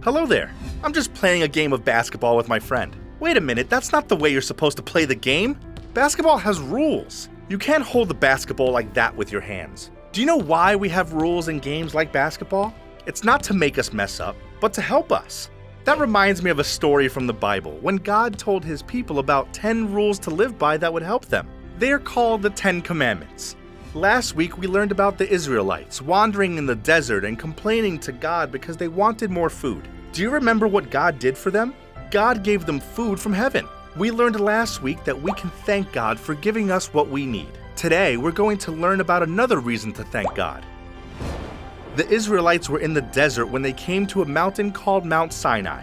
Hello there. I'm just playing a game of basketball with my friend. Wait a minute, that's not the way you're supposed to play the game. Basketball has rules. You can't hold the basketball like that with your hands. Do you know why we have rules in games like basketball? It's not to make us mess up, but to help us. That reminds me of a story from the Bible when God told his people about 10 rules to live by that would help them. They are called the 10 Commandments. Last week we learned about the Israelites wandering in the desert and complaining to God because they wanted more food. Do you remember what God did for them? God gave them food from heaven. We learned last week that we can thank God for giving us what we need. Today, we're going to learn about another reason to thank God. The Israelites were in the desert when they came to a mountain called Mount Sinai.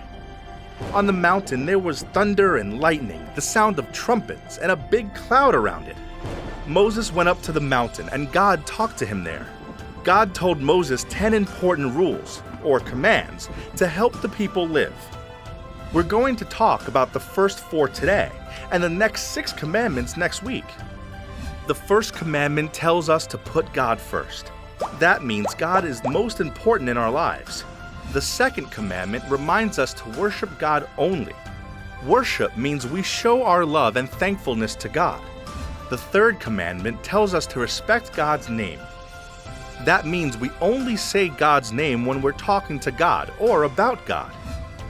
On the mountain, there was thunder and lightning, the sound of trumpets, and a big cloud around it. Moses went up to the mountain, and God talked to him there. God told Moses 10 important rules, or commands, to help the people live. We're going to talk about the first 4 today, and the next 6 commandments next week. The first commandment tells us to put God first. That means God is most important in our lives. The second commandment reminds us to worship God only. Worship means we show our love and thankfulness to God. The third commandment tells us to respect God's name. That means we only say God's name when we're talking to God or about God.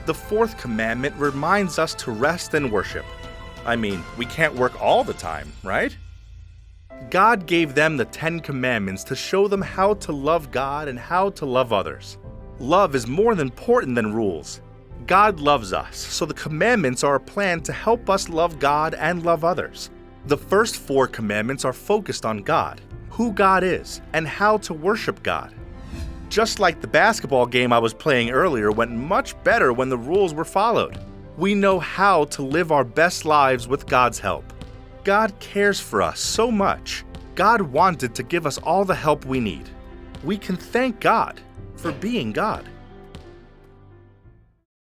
The fourth commandment reminds us to rest and worship. I mean, we can't work all the time, right? God gave them the 10 commandments to show them how to love God and how to love others. Love is more important than rules. God loves us, so the commandments are a plan to help us love God and love others. The first 4 commandments are focused on God, who God is, and how to worship God. Just like the basketball game I was playing earlier went much better when the rules were followed. We know how to live our best lives with God's help. God cares for us so much. God wanted to give us all the help we need. We can thank God for being God.